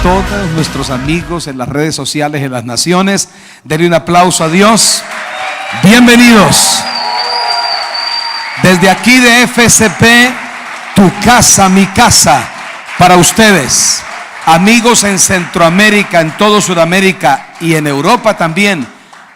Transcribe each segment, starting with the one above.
todos nuestros amigos en las redes sociales, en las naciones. Denle un aplauso a Dios. Bienvenidos. Desde aquí de FCP, tu casa, mi casa, para ustedes, amigos en Centroamérica, en todo Sudamérica y en Europa también,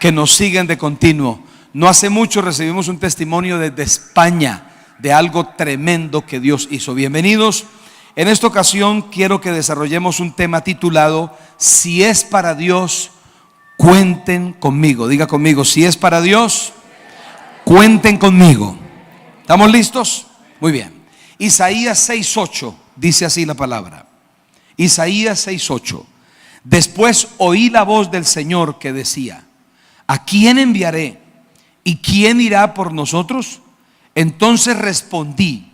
que nos siguen de continuo. No hace mucho recibimos un testimonio desde España de algo tremendo que Dios hizo. Bienvenidos. En esta ocasión quiero que desarrollemos un tema titulado: si es para Dios, cuenten conmigo. Diga conmigo: si es para Dios, cuenten conmigo. ¿Estamos listos? Muy bien. Isaías 6:8 dice así la palabra. Isaías 6:8. Después oí la voz del Señor que decía: ¿a quién enviaré? ¿Y quién irá por nosotros? Entonces respondí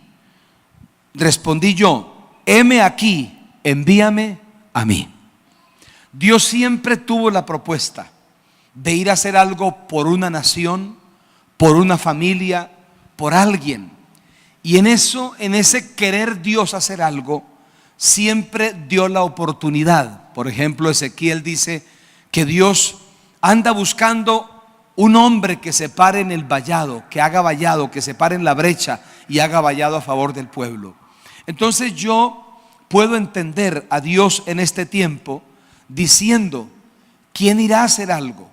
yo: heme aquí, envíame a mí. Dios siempre tuvo la propuesta de ir a hacer algo por una nación, por una familia, por alguien. Y en ese querer Dios hacer algo, siempre dio la oportunidad. Por ejemplo, Ezequiel dice que Dios anda buscando un hombre que se pare en el vallado, que haga vallado, que se pare en la brecha y haga vallado a favor del pueblo. Entonces yo puedo entender a Dios en este tiempo diciendo: ¿quién irá a hacer algo?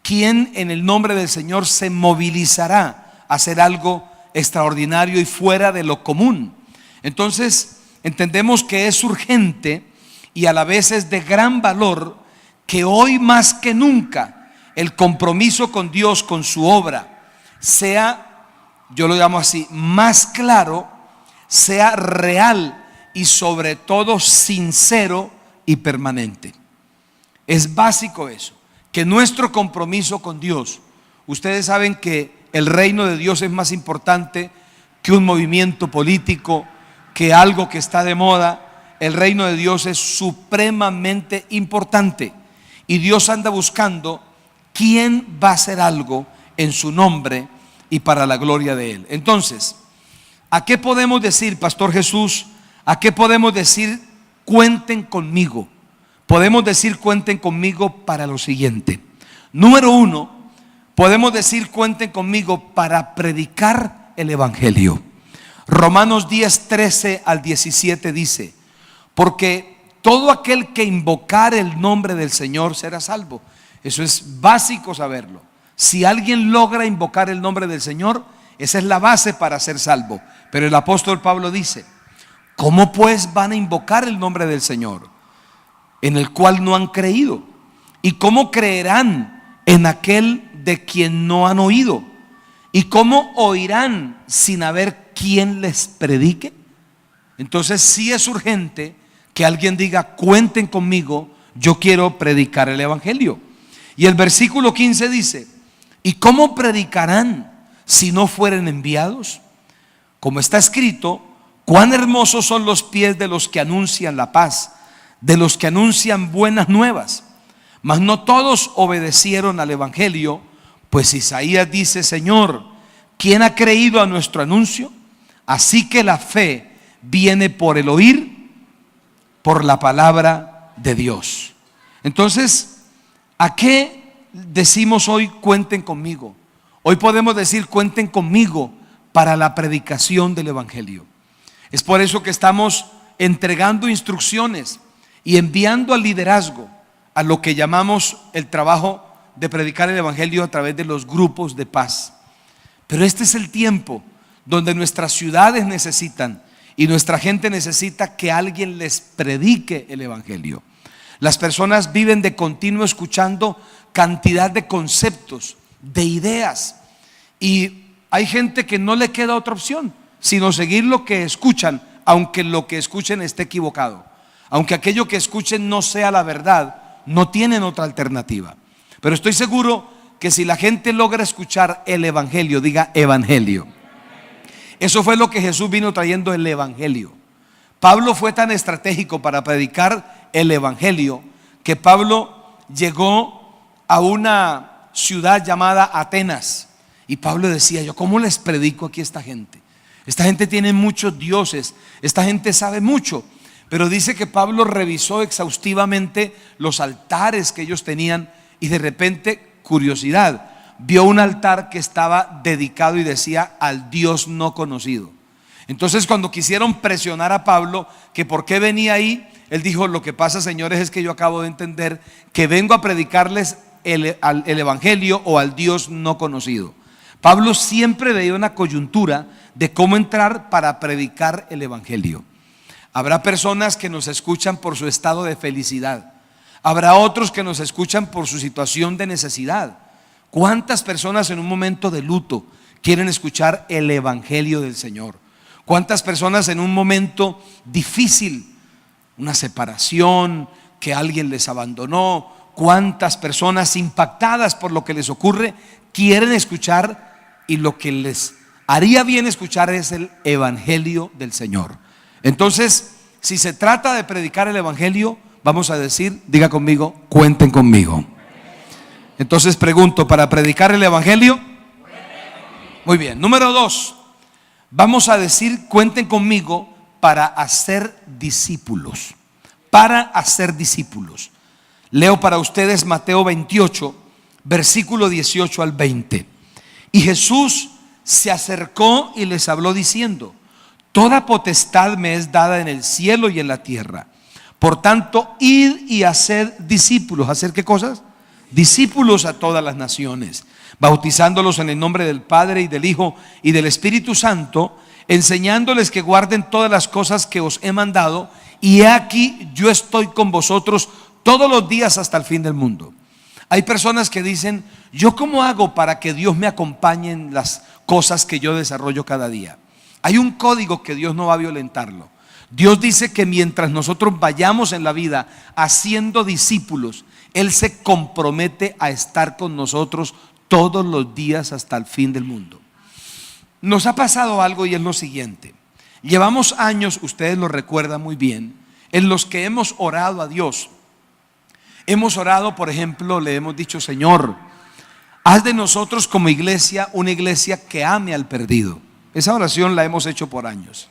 ¿Quién en el nombre del Señor se movilizará a hacer algo extraordinario y fuera de lo común? Entonces entendemos que es urgente y a la vez es de gran valor que hoy más que nunca el compromiso con Dios, con su obra, sea, yo lo llamo así, más claro, sea real y sobre todo sincero y permanente. Es básico eso, que nuestro compromiso con Dios, ustedes saben que el reino de Dios es más importante que un movimiento político, que algo que está de moda. El reino de Dios es supremamente importante y Dios anda buscando quién va a hacer algo en su nombre y para la gloria de Él. Entonces, ¿a qué podemos decir, Pastor Jesús? ¿A qué podemos decir cuenten conmigo? Podemos decir cuenten conmigo para lo siguiente. Número uno, podemos decir cuenten conmigo para predicar el evangelio. Romanos 10, 13 al 17 dice: porque todo aquel que invocar el nombre del Señor será salvo. Eso es básico saberlo. Si alguien logra invocar el nombre del Señor, esa es la base para ser salvo. Pero el apóstol Pablo dice: ¿cómo pues van a invocar el nombre del Señor, en el cual no han creído? ¿Y cómo creerán en aquel de quien no han oído? ¿Y cómo oirán sin haber quien les predique? Entonces sí es urgente que alguien diga: cuenten conmigo, yo quiero predicar el evangelio. Y el versículo 15 dice: ¿y cómo predicarán si no fueren enviados? Como está escrito: cuán hermosos son los pies de los que anuncian la paz, de los que anuncian buenas nuevas. Mas no todos obedecieron al evangelio, pues Isaías dice: Señor, ¿quién ha creído a nuestro anuncio? Así que la fe viene por el oír, por la palabra de Dios. Entonces, ¿a qué decimos hoy cuenten conmigo? Hoy podemos decir cuenten conmigo para la predicación del evangelio. Es por eso que estamos entregando instrucciones y enviando al liderazgo a lo que llamamos el trabajo de predicar el evangelio a través de los grupos de paz. Pero este es el tiempo donde nuestras ciudades necesitan y nuestra gente necesita que alguien les predique el evangelio. Las personas viven de continuo escuchando cantidad de conceptos, de ideas, y hay gente que no le queda otra opción sino seguir lo que escuchan, aunque lo que escuchen esté equivocado, aunque aquello que escuchen no sea la verdad. No tienen otra alternativa. Pero estoy seguro que si la gente logra escuchar el evangelio, diga evangelio. Eso fue lo que Jesús vino trayendo, el evangelio. Pablo fue tan estratégico para predicar el evangelio que Pablo llegó a una ciudad llamada Atenas. Y Pablo decía: yo ¿cómo les predico aquí a esta gente? Esta gente tiene muchos dioses, esta gente sabe mucho, Pero dice que Pablo revisó exhaustivamente los altares que ellos tenían y de repente, curiosidad, vio un altar que estaba dedicado y decía al Dios no conocido. Entonces, cuando quisieron presionar a Pablo que por qué venía ahí, él dijo: lo que pasa, señores, es que yo acabo de entender que vengo a predicarles el evangelio o al Dios no conocido. Pablo siempre veía una coyuntura de cómo entrar para predicar el evangelio. Habrá personas que nos escuchan por su estado de felicidad. Habrá otros que nos escuchan por su situación de necesidad. ¿Cuántas personas en un momento de luto quieren escuchar el evangelio del Señor? ¿Cuántas personas en un momento difícil, una separación, que alguien les abandonó, cuántas personas impactadas por lo que les ocurre quieren escuchar, y lo que les haría bien escuchar es el evangelio del Señor? Entonces, si se trata de predicar el evangelio, vamos a decir, diga conmigo, cuenten conmigo. Entonces pregunto, ¿para predicar el evangelio? Muy bien. Número 2, vamos a decir, cuenten conmigo para hacer discípulos. Para hacer discípulos. Leo para ustedes Mateo 28, versículo 18 al 20. Y Jesús se acercó y les habló diciendo: toda potestad me es dada en el cielo y en la tierra. Por tanto, id y haced discípulos. ¿Hacer qué cosas? Discípulos a todas las naciones, bautizándolos en el nombre del Padre y del Hijo y del Espíritu Santo, enseñándoles que guarden todas las cosas que os he mandado, y he aquí yo estoy con vosotros todos los días hasta el fin del mundo. Hay personas que dicen: ¿yo cómo hago para que Dios me acompañe en las cosas que yo desarrollo cada día? Hay un código que Dios no va a violentarlo. Dios dice que mientras nosotros vayamos en la vida haciendo discípulos, Él se compromete a estar con nosotros todos los días hasta el fin del mundo. Nos ha pasado algo, y es lo siguiente: llevamos años, ustedes lo recuerdan muy bien, en los que hemos orado a Dios. Hemos orado, por ejemplo, le hemos dicho: Señor, haz de nosotros como iglesia una iglesia que ame al perdido. Esa oración la hemos hecho por años.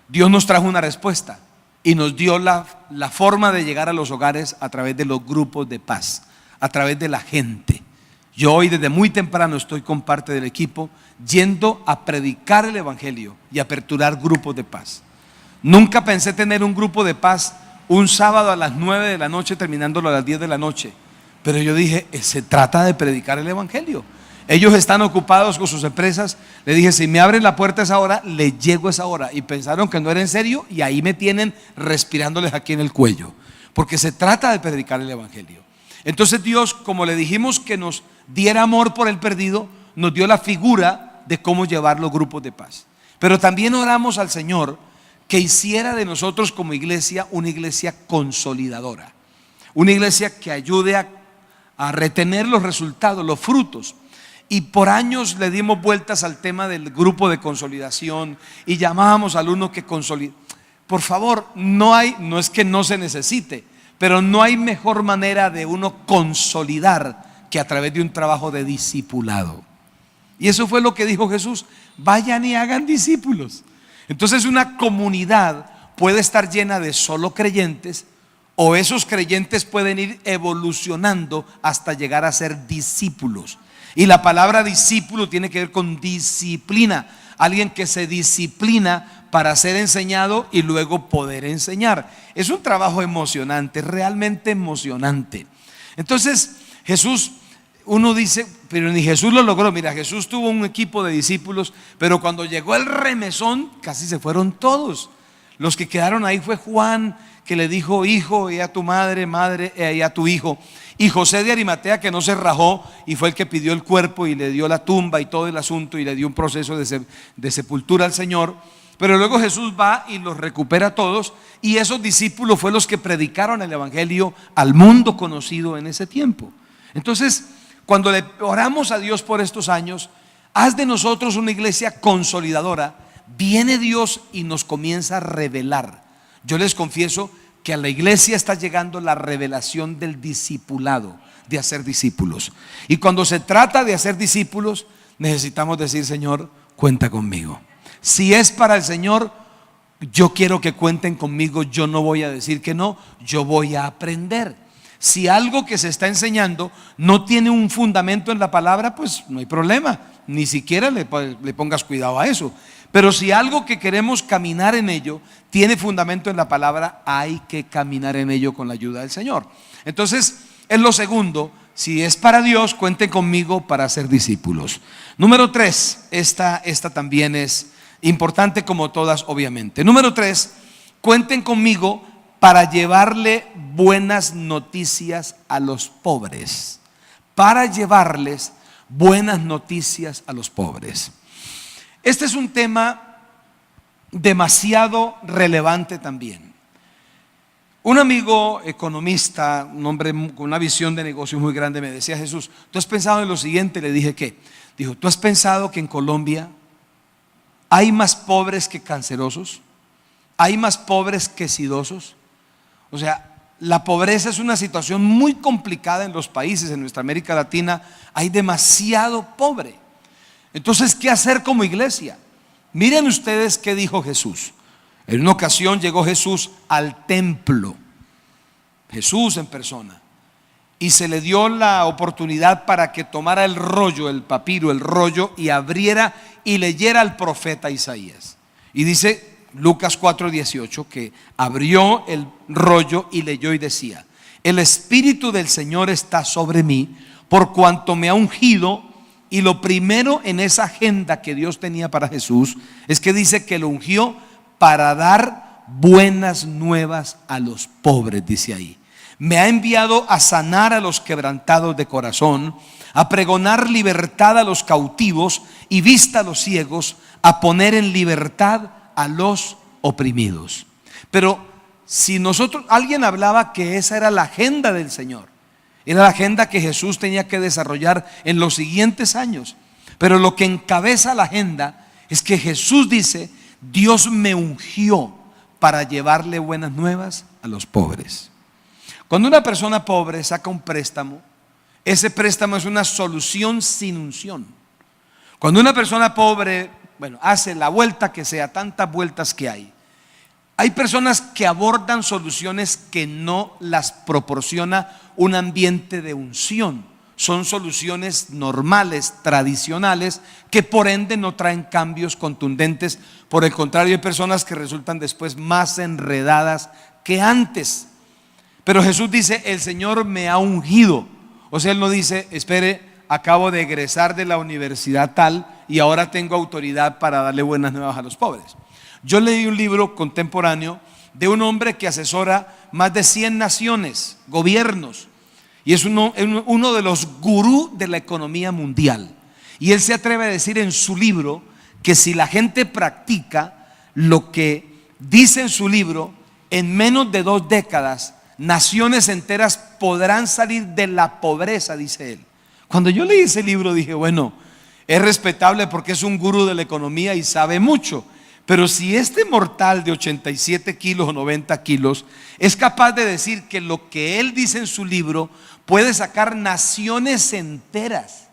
Dios nos trajo una respuesta y nos dio la forma de llegar a los hogares a través de los grupos de paz, a través de la gente. Yo hoy desde muy temprano estoy con parte del equipo yendo a predicar el evangelio y aperturar grupos de paz. Nunca pensé tener un grupo de paz un sábado a las 9 de la noche, terminándolo a las 10 de la noche. Pero yo dije, se trata de predicar el evangelio. Ellos están ocupados con sus empresas. Le dije: si me abren la puerta a esa hora, le llego a esa hora. Y pensaron que no era en serio, y ahí me tienen respirándoles aquí en el cuello, porque se trata de predicar el evangelio. Entonces Dios, como le dijimos que nos diera amor por el perdido, nos dio la figura de cómo llevar los grupos de paz. Pero también oramos al Señor que hiciera de nosotros como iglesia una iglesia consolidadora, una iglesia que ayude a retener los resultados, los frutos. Y por años le dimos vueltas al tema del grupo de consolidación y llamábamos al uno que consolida. Por favor, no es que no se necesite, pero no hay mejor manera de uno consolidar que a través de un trabajo de discipulado. Y eso fue lo que dijo Jesús: vayan y hagan discípulos. Entonces, una comunidad puede estar llena de solo creyentes, o esos creyentes pueden ir evolucionando hasta llegar a ser discípulos. Y la palabra discípulo tiene que ver con disciplina. Alguien que se disciplina para ser enseñado y luego poder enseñar. Es un trabajo emocionante, realmente emocionante. Entonces Jesús, uno dice, pero ni Jesús lo logró. Mira, Jesús tuvo un equipo de discípulos, pero cuando llegó el remesón, casi se fueron todos. Los que quedaron ahí fue Juan, que le dijo: hijo, y a tu madre, madre, y a tu hijo. Y José de Arimatea, que no se rajó y fue el que pidió el cuerpo y le dio la tumba y todo el asunto, y le dio un proceso de sepultura al Señor. Pero luego Jesús va y los recupera a todos, y esos discípulos fueron los que predicaron el evangelio al mundo conocido en ese tiempo. Entonces, cuando le oramos a Dios por estos años: haz de nosotros una iglesia consolidadora, viene Dios y nos comienza a revelar. Yo les confieso que a la iglesia está llegando la revelación del discipulado, de hacer discípulos. Y cuando se trata de hacer discípulos, necesitamos decir: Señor, cuenta conmigo. Si es para el Señor, yo quiero que cuenten conmigo, yo no voy a decir que no, yo voy a aprender. Si algo que se está enseñando no tiene un fundamento en la palabra, pues no hay problema, ni siquiera le pongas cuidado a eso. Pero si algo que queremos caminar en ello tiene fundamento en la palabra, hay que caminar en ello con la ayuda del Señor. Entonces, es lo segundo. Si es para Dios, cuenten conmigo para ser discípulos. Número 3, esta también es importante como todas, obviamente. Número 3, cuenten conmigo para llevarle buenas noticias a los pobres. Para llevarles buenas noticias a los pobres. Este es un tema demasiado relevante también. Un amigo economista, un hombre con una visión de negocios muy grande, me decía: Jesús, ¿tú has pensado en lo siguiente? Le dije: ¿qué? Dijo: ¿tú has pensado que en Colombia hay más pobres que cancerosos? ¿Hay más pobres que sidosos? O sea, la pobreza es una situación muy complicada en los países. En nuestra América Latina hay demasiado pobre. Entonces, ¿qué hacer como iglesia? Miren ustedes qué dijo Jesús. En una ocasión llegó Jesús al templo, Jesús en persona, y se le dio la oportunidad para que tomara el rollo, el papiro, el rollo, y abriera y leyera al profeta Isaías. Y dice Lucas 4:18 que abrió el rollo y leyó y decía: el Espíritu del Señor está sobre mí, por cuanto me ha ungido. Y lo primero en esa agenda que Dios tenía para Jesús es que dice que lo ungió para dar buenas nuevas a los pobres, dice ahí. Me ha enviado a sanar a los quebrantados de corazón, a pregonar libertad a los cautivos y vista a los ciegos, a poner en libertad a los oprimidos. Pero si alguien hablaba que esa era la agenda del Señor, era la agenda que Jesús tenía que desarrollar en los siguientes años. Pero lo que encabeza la agenda es que Jesús dice: Dios me ungió para llevarle buenas nuevas a los pobres. Cuando una persona pobre saca un préstamo, ese préstamo es una solución sin unción. Cuando una persona pobre, hace la vuelta que sea, tantas vueltas que hay personas que abordan soluciones que no las proporciona un ambiente de unción. Son soluciones normales, tradicionales, que por ende no traen cambios contundentes. Por el contrario, hay personas que resultan después más enredadas que antes. Pero Jesús dice: el Señor me ha ungido. O sea, Él no dice: espere, acabo de egresar de la universidad tal y ahora tengo autoridad para darle buenas nuevas a los pobres. Yo leí un libro contemporáneo de un hombre que asesora más de 100 naciones, gobiernos, y es uno de los gurús de la economía mundial. Y él se atreve a decir en su libro que si la gente practica lo que dice en su libro, en menos de 2 décadas, naciones enteras podrán salir de la pobreza, dice él. Cuando yo leí ese libro dije: bueno, es respetable porque es un gurú de la economía y sabe mucho. Pero si este mortal de 87 kilos o 90 kilos es capaz de decir que lo que él dice en su libro puede sacar naciones enteras,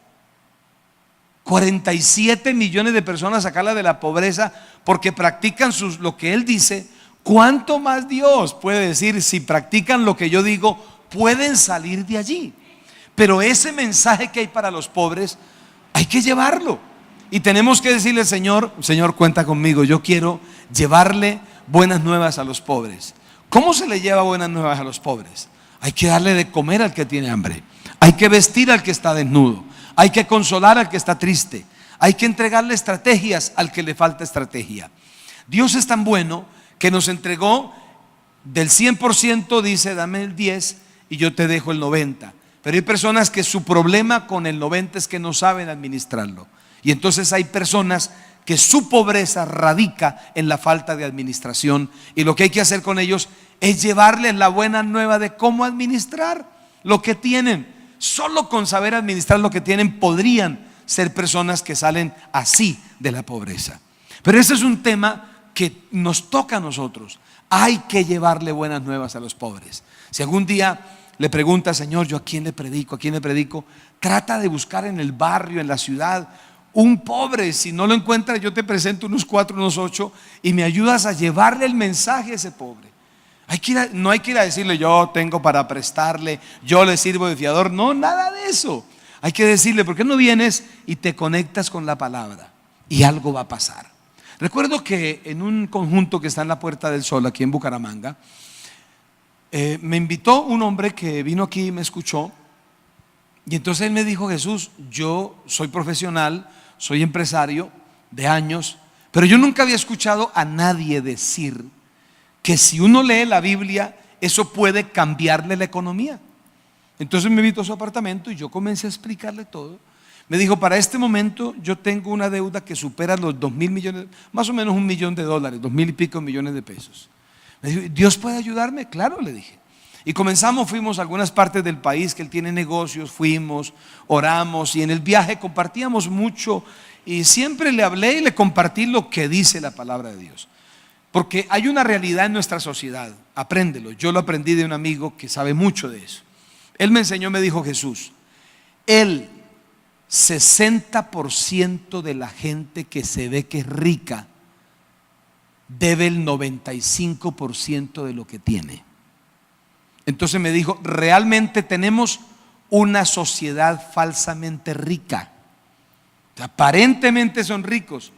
47 millones de personas, sacarlas de la pobreza porque practican lo que él dice, ¿cuánto más Dios puede decir: si practican lo que yo digo, pueden salir de allí? Pero ese mensaje que hay para los pobres hay que llevarlo. Y tenemos que decirle: Señor, cuenta conmigo, yo quiero llevarle buenas nuevas a los pobres. ¿Cómo se le lleva buenas nuevas a los pobres? Hay que darle de comer al que tiene hambre, hay que vestir al que está desnudo, hay que consolar al que está triste, hay que entregarle estrategias al que le falta estrategia. Dios es tan bueno que nos entregó del 100%, dice: dame el 10 y yo te dejo el 90%. Pero hay personas que su problema con el 90% es que no saben administrarlo. Y entonces hay personas que su pobreza radica en la falta de administración, y lo que hay que hacer con ellos es llevarles la buena nueva de cómo administrar lo que tienen. Solo con saber administrar lo que tienen podrían ser personas que salen así de la pobreza. Pero ese es un tema que nos toca a nosotros. Hay que llevarle buenas nuevas a los pobres. Si algún día le pregunta: Señor, ¿yo a quién le predico? ¿A quién le predico? Trata de buscar en el barrio, en la ciudad, un pobre. Si no lo encuentras, yo te presento unos 4, unos 8 y me ayudas a llevarle el mensaje a ese pobre. No hay que ir a decirle: yo tengo para prestarle, yo le sirvo de fiador. No, nada de eso. Hay que decirle: ¿por qué no vienes y te conectas con la palabra? Y algo va a pasar. Recuerdo que en un conjunto que está en la Puerta del Sol, aquí en Bucaramanga, me invitó un hombre que vino aquí y me escuchó. Y entonces él me dijo: Jesús, yo soy profesional, soy empresario de años, pero yo nunca había escuchado a nadie decir que si uno lee la Biblia, eso puede cambiarle la economía. Entonces me invitó a su apartamento y yo comencé a explicarle todo. Me dijo: para este momento yo tengo una deuda que supera los 2.000 millones, más o menos $1 millón, 2.000 y pico millones de pesos. Me dijo: ¿Dios puede ayudarme? Claro, le dije. Y fuimos a algunas partes del país que él tiene negocios, fuimos, oramos, y en el viaje compartíamos mucho, y siempre le hablé y le compartí lo que dice la palabra de Dios. Porque hay una realidad en nuestra sociedad, apréndelo. Yo lo aprendí de un amigo que sabe mucho de eso. Él me enseñó, me dijo: Jesús, el 60% de la gente que se ve que es rica debe el 95% de lo que tiene. Entonces me dijo: realmente tenemos una sociedad falsamente rica. Aparentemente son ricos,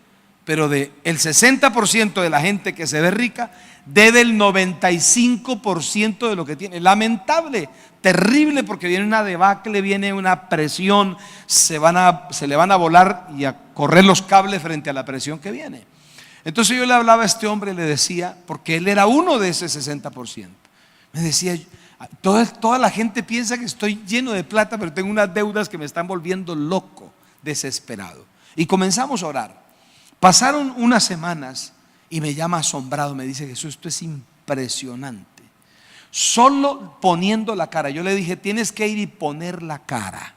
pero el 60% de la gente que se ve rica debe el 95% de lo que tiene. Lamentable, terrible, porque viene una debacle, viene una presión, se le van a volar y a correr los cables frente a la presión que viene. Entonces yo le hablaba a este hombre y le decía, porque él era uno de ese 60%. Me decía: toda la gente piensa que estoy lleno de plata, pero tengo unas deudas que me están volviendo loco, desesperado. Y comenzamos a orar. Pasaron unas semanas y me llama asombrado, me dice: Jesús, esto es impresionante. Solo poniendo la cara. Yo le dije: tienes que ir y poner la cara,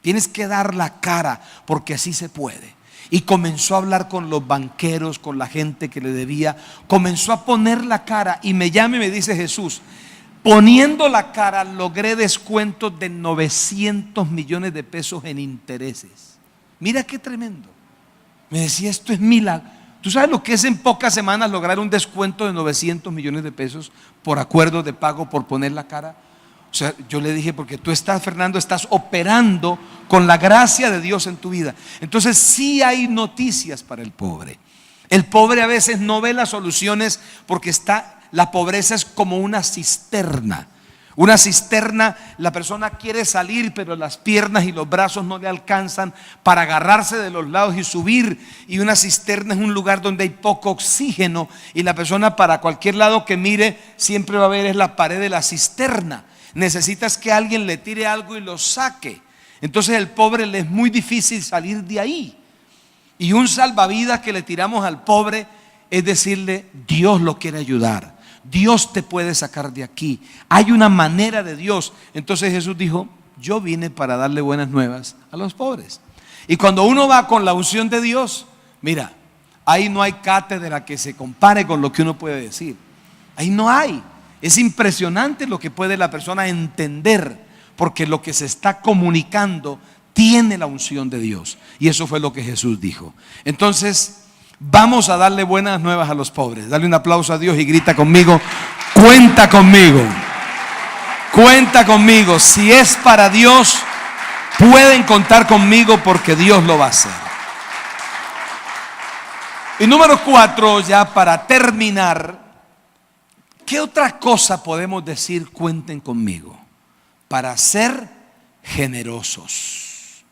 tienes que dar la cara, porque así se puede. Y comenzó a hablar con los banqueros, con la gente que le debía. Comenzó a poner la cara y me llama y me dice: Jesús, poniendo la cara logré descuentos de 900 millones de pesos en intereses. Mira qué tremendo. Me decía: esto es milagro. ¿Tú sabes lo que es en pocas semanas lograr un descuento de 900 millones de pesos por acuerdo de pago por poner la cara? O sea, yo le dije: porque tú estás, Fernando, estás operando con la gracia de Dios en tu vida. Entonces sí hay noticias para el pobre. El pobre a veces no ve las soluciones porque la pobreza es como una cisterna. Una cisterna, la persona quiere salir, pero las piernas y los brazos no le alcanzan para agarrarse de los lados y subir. Y una cisterna es un lugar donde hay poco oxígeno, y la persona, para cualquier lado que mire, siempre va a ver es la pared de la cisterna. Necesitas que alguien le tire algo y lo saque. Entonces el pobre le es muy difícil salir de ahí. Y un salvavidas que le tiramos al pobre es decirle: Dios lo quiere ayudar, Dios te puede sacar de aquí, hay una manera de Dios. Entonces Jesús dijo: yo vine para darle buenas nuevas a los pobres. Y cuando uno va con la unción de Dios, mira, ahí no hay cátedra que se compare con lo que uno puede decir. Ahí no hay. Es impresionante lo que puede la persona entender, porque lo que se está comunicando tiene la unción de Dios. Y eso fue lo que Jesús dijo. Entonces vamos a darle buenas nuevas a los pobres. Dale un aplauso a Dios y grita conmigo: cuenta conmigo, cuenta conmigo. Si es para Dios, pueden contar conmigo, porque Dios lo va a hacer. Y número 4, ya para terminar, ¿qué otra cosa podemos decir? Cuenten conmigo. Para ser generosos.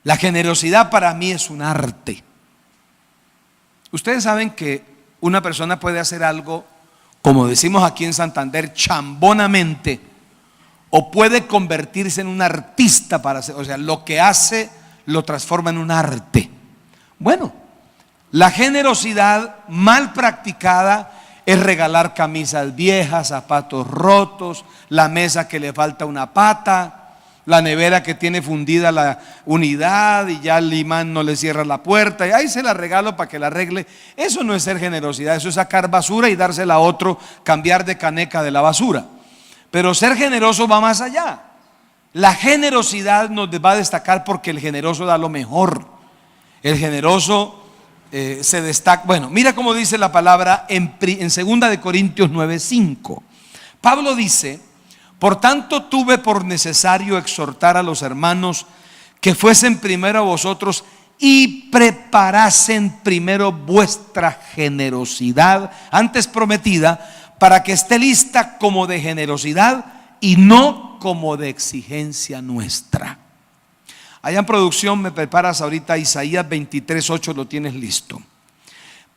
La generosidad para mí es un arte. Ustedes saben que una persona puede hacer algo, como decimos aquí en Santander, chambonamente, o puede convertirse en un artista para hacer, o sea, lo que hace lo transforma en un arte. Bueno, la generosidad mal practicada es regalar camisas viejas, zapatos rotos, la mesa que le falta una pata, la nevera que tiene fundida la unidad y ya el imán no le cierra la puerta y ahí se la regalo para que la arregle. Eso no es ser generosidad, eso es sacar basura y dársela a otro, cambiar de caneca de la basura. Pero ser generoso va más allá. La generosidad nos va a destacar porque el generoso da lo mejor. El generoso se destaca. Bueno, mira cómo dice la palabra en 2 de Corintios 9:5. Pablo dice: por tanto tuve por necesario exhortar a los hermanos que fuesen primero a vosotros y preparasen primero vuestra generosidad antes prometida, para que esté lista como de generosidad y no como de exigencia nuestra. Allá en producción me preparas ahorita Isaías 23:8, lo tienes listo.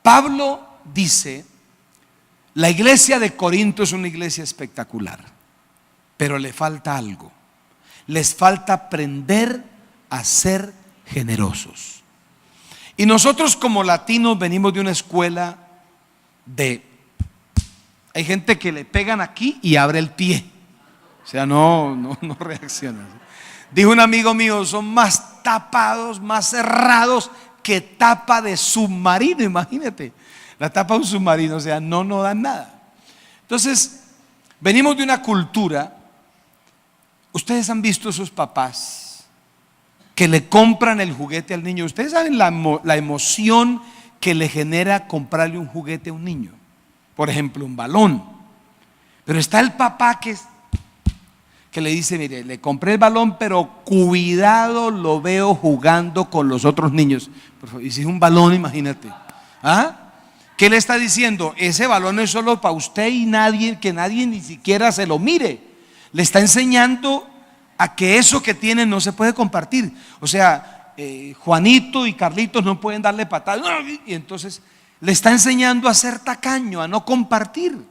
Pablo dice: la iglesia de Corinto es una iglesia espectacular, pero le falta algo. Les falta aprender a ser generosos. Y nosotros como latinos venimos de una escuela hay gente que le pegan aquí y abre el pie. O sea, no reacciona. Dijo un amigo mío: son más tapados, más cerrados que tapa de submarino. Imagínate, la tapa de un submarino, o sea, no dan nada. Entonces, venimos de una cultura. Ustedes han visto esos papás que le compran el juguete al niño. Ustedes saben la emoción que le genera comprarle un juguete a un niño. Por ejemplo, un balón. Pero está el papá que le dice: mire, le compré el balón, pero cuidado, lo veo jugando con los otros niños. Y si es un balón, imagínate. ¿Qué le está diciendo? Ese balón es solo para usted y que nadie ni siquiera se lo mire. Le está enseñando a que eso que tiene no se puede compartir. O sea, Juanito y Carlitos no pueden darle patadas. Y entonces le está enseñando a ser tacaño, a no compartir.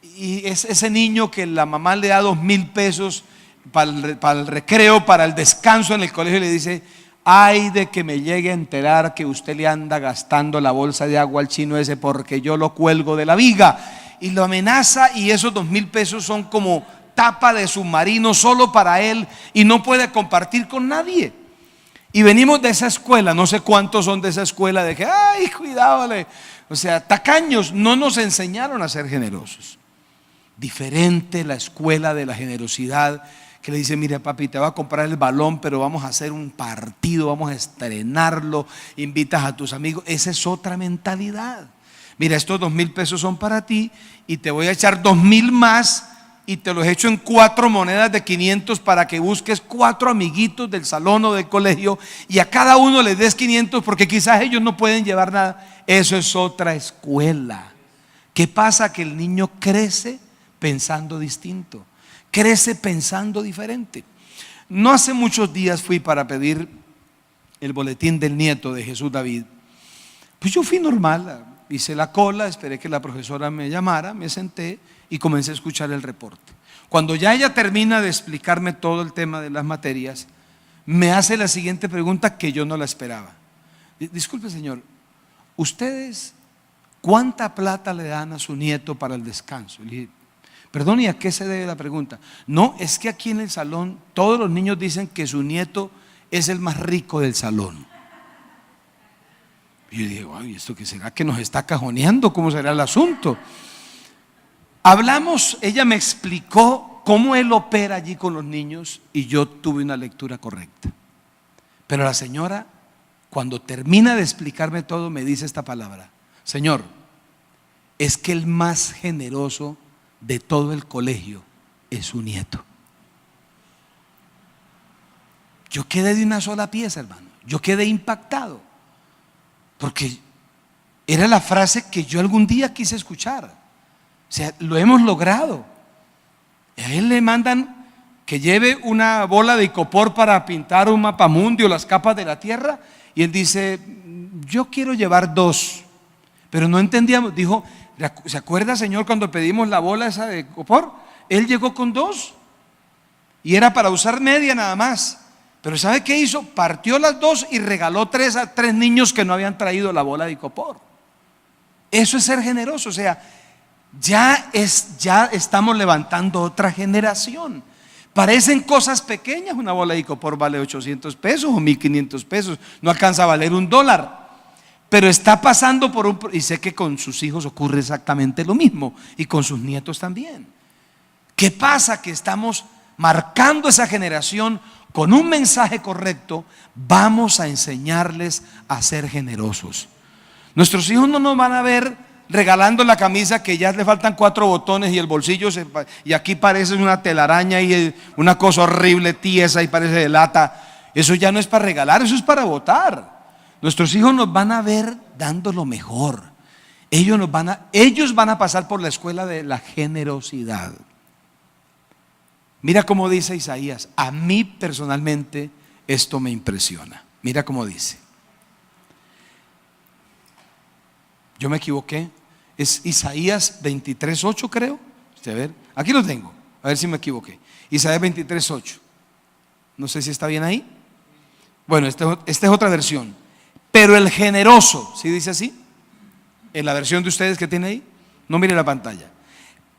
Y es ese niño que la mamá le da 2,000 pesos para el recreo, para el descanso en el colegio, y le dice: ay de que me llegue a enterar que usted le anda gastando la bolsa de agua al chino ese, porque yo lo cuelgo de la viga. Y lo amenaza, y esos 2,000 pesos son como tapa de submarino solo para él, y no puede compartir con nadie. Y venimos de esa escuela, no sé cuántos son de esa escuela, de que ay, cuidado, o sea, tacaños. No nos enseñaron a ser generosos. Diferente la escuela de la generosidad, que le dice: mire papi, te voy a comprar el balón, pero vamos a hacer un partido, vamos a estrenarlo, invitas a tus amigos. Esa es otra mentalidad. Mira, estos 2,000 pesos son para ti, y te voy a echar 2,000 más, y te los echo en 4 monedas de 500 para que busques 4 amiguitos del salón o del colegio, y a cada uno les des 500, porque quizás ellos no pueden llevar nada. Eso es otra escuela. ¿Qué pasa? Que el niño crece pensando distinto, crece pensando diferente. No hace muchos días fui para pedir el boletín del nieto de Jesús David. Pues yo fui normal, hice la cola, esperé que la profesora me llamara, me senté y comencé a escuchar el reporte. Cuando ya ella termina de explicarme todo el tema de las materias, me hace la siguiente pregunta que yo no la esperaba. Disculpe, señor, ¿ustedes cuánta plata le dan a su nieto para el descanso? Le dije: perdón, ¿y a qué se debe la pregunta? No, es que aquí en el salón todos los niños dicen que su nieto es el más rico del salón. Y yo digo: ay, ¿esto qué será? ¿Que nos está cajoneando? ¿Cómo será el asunto? Hablamos, ella me explicó cómo él opera allí con los niños, y yo tuve una lectura correcta. Pero la señora, cuando termina de explicarme todo, me dice esta palabra: señor, es que el más generoso de todo el colegio es su nieto. Yo quedé de una sola pieza, hermano. Yo quedé impactado, porque era la frase que yo algún día quise escuchar. O sea, lo hemos logrado. A él le mandan que lleve una bola de icopor para pintar un mapamundi o las capas de la tierra, y él dice: yo quiero llevar 2. Pero no entendíamos. Dijo: ¿se acuerda, señor, cuando pedimos la bola esa de icopor? Él llegó con 2 y era para usar media nada más. Pero ¿sabe qué hizo? Partió las 2 y regaló 3 a 3 niños que no habían traído la bola de icopor. Eso es ser generoso. O sea, ya estamos levantando otra generación. Parecen cosas pequeñas. Una bola de icopor vale 800 pesos o 1,500 pesos. No alcanza a valer $1. Pero está pasando por y sé que con sus hijos ocurre exactamente lo mismo, y con sus nietos también. ¿Qué pasa? Que estamos marcando esa generación con un mensaje correcto, vamos a enseñarles a ser generosos. Nuestros hijos no nos van a ver regalando la camisa que ya le faltan 4 botones y el bolsillo y aquí parece una telaraña y una cosa horrible, tiesa y parece de lata. Eso ya no es para regalar, eso es para botar. Nuestros hijos nos van a ver dando lo mejor. Ellos van a pasar por la escuela de la generosidad. Mira cómo dice Isaías. A mí personalmente esto me impresiona. Mira cómo dice. Yo me equivoqué. Es Isaías 23:8, creo. A ver, aquí lo tengo. A ver si me equivoqué. Isaías 23:8. No sé si está bien ahí. Bueno, esta es otra versión. Pero el generoso, ¿sí dice así? En la versión de ustedes que tiene ahí. No mire la pantalla.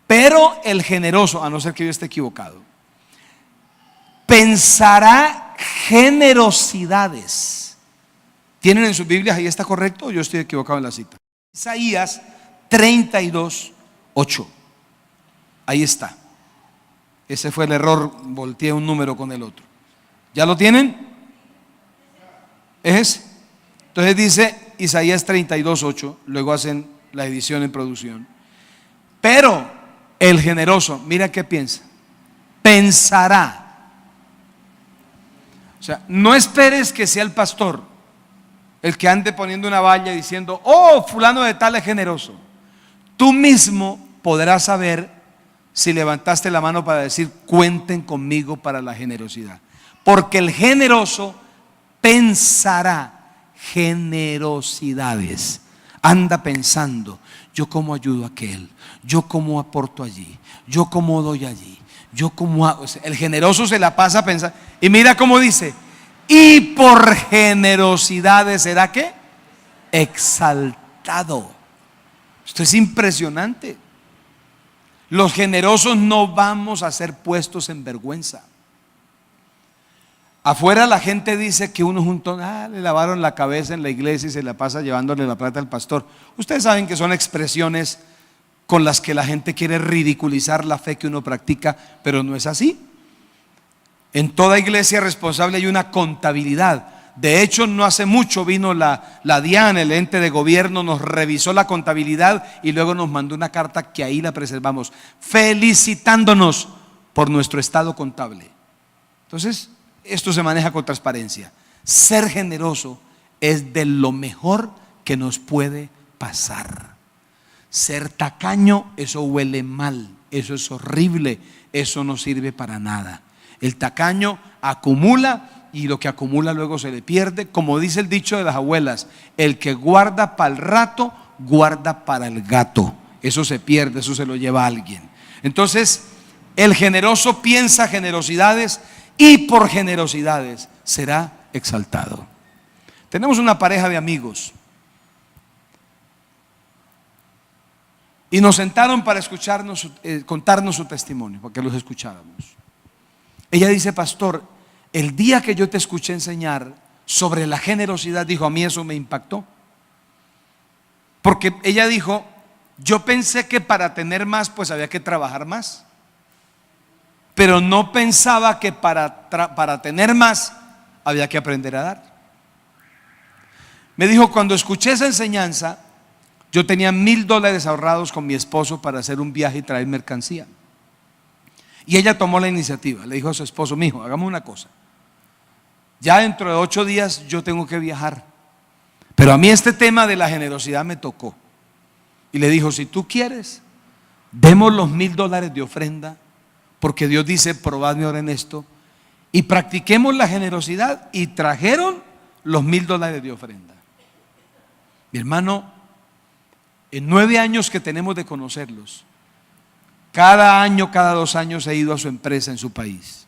Pero el generoso, a no ser que yo esté equivocado, pensará generosidades. ¿Tienen en sus Biblias ahí está correcto o yo estoy equivocado en la cita? Isaías 32:8. Ahí está. Ese fue el error, volteé un número con el otro. ¿Ya lo tienen? ¿Es ese? Entonces dice Isaías 32:8. Luego hacen la edición en producción. Pero el generoso, mira qué piensa. Pensará. O sea, no esperes que sea el pastor el que ande poniendo una valla diciendo, oh, fulano de tal es generoso. Tú mismo podrás saber si levantaste la mano para decir, cuenten conmigo para la generosidad. Porque el generoso pensará generosidades. Anda pensando, yo cómo ayudo a aquel, yo cómo aporto allí, yo cómo doy allí, yo cómo hago. El generoso se la pasa a pensar. Y mira cómo dice, y por generosidades será ¿qué? Exaltado. Esto es impresionante. Los generosos no vamos a ser puestos en vergüenza. Afuera la gente dice que uno junto, le lavaron la cabeza en la iglesia y se la pasa llevándole la plata al pastor. Ustedes saben que son expresiones con las que la gente quiere ridiculizar la fe que uno practica, pero no es así. En toda iglesia responsable hay una contabilidad. De hecho, no hace mucho vino la DIAN, el ente de gobierno, nos revisó la contabilidad y luego nos mandó una carta que ahí la preservamos, felicitándonos por nuestro estado contable. Entonces, esto se maneja con transparencia. Ser generoso es de lo mejor que nos puede pasar. Ser tacaño, eso huele mal, eso es horrible, eso no sirve para nada. El tacaño acumula y lo que acumula luego se le pierde. Como dice el dicho de las abuelas, el que guarda para el rato, guarda para el gato. Eso se pierde, eso se lo lleva alguien. Entonces, el generoso piensa generosidades y por generosidades será exaltado. Tenemos una pareja de amigos y nos sentaron para escucharnos, contarnos su testimonio, para que los escucháramos. Ella dice, pastor, el día que yo te escuché enseñar sobre la generosidad, dijo, a mí eso me impactó. Porque ella dijo, yo pensé que para tener más pues había que trabajar más, pero no pensaba que para tener más había que aprender a dar. Me dijo, cuando escuché esa enseñanza, yo tenía $1,000 ahorrados con mi esposo para hacer un viaje y traer mercancía. Y ella tomó la iniciativa, le dijo a su esposo, mijo, hagamos una cosa. Ya dentro de 8 días yo tengo que viajar, pero a mí este tema de la generosidad me tocó. Y le dijo, si tú quieres, demos los $1,000 de ofrenda, porque Dios dice, probadme ahora en esto, y practiquemos la generosidad. Y trajeron los $1,000 de ofrenda. Mi hermano, en 9 años que tenemos de conocerlos, cada año, cada 2 años he ido a su empresa en su país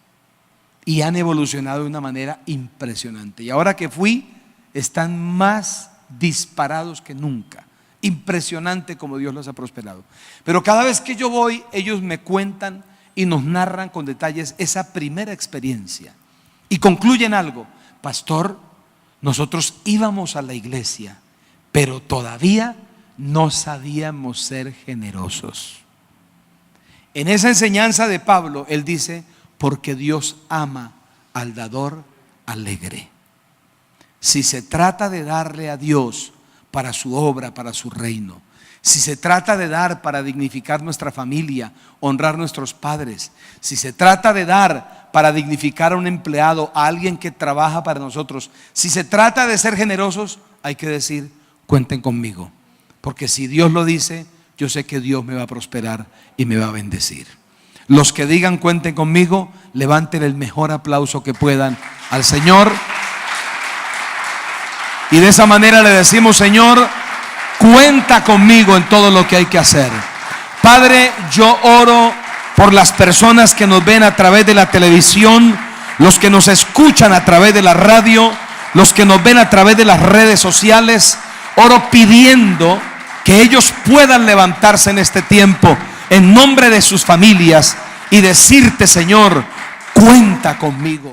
y han evolucionado de una manera impresionante. Y ahora que fui, están más disparados que nunca. Impresionante como Dios los ha prosperado. Pero cada vez que yo voy, ellos me cuentan y nos narran con detalles esa primera experiencia. Y concluyen algo, pastor, nosotros íbamos a la iglesia, pero todavía no sabíamos ser generosos. En esa enseñanza de Pablo, él dice, porque Dios ama al dador alegre. Si se trata de darle a Dios para su obra, para su reino, si se trata de dar para dignificar nuestra familia, honrar nuestros padres, si se trata de dar para dignificar a un empleado, a alguien que trabaja para nosotros, si se trata de ser generosos, hay que decir: cuenten conmigo, porque si Dios lo dice, yo sé que Dios me va a prosperar y me va a bendecir. Los que digan cuenten conmigo, levanten el mejor aplauso que puedan al Señor. Y de esa manera le decimos: Señor, cuenta conmigo en todo lo que hay que hacer. Padre, yo oro por las personas que nos ven a través de la televisión, los que nos escuchan a través de la radio, los que nos ven a través de las redes sociales. Oro pidiendo que ellos puedan levantarse en este tiempo en nombre de sus familias y decirte: Señor, cuenta conmigo.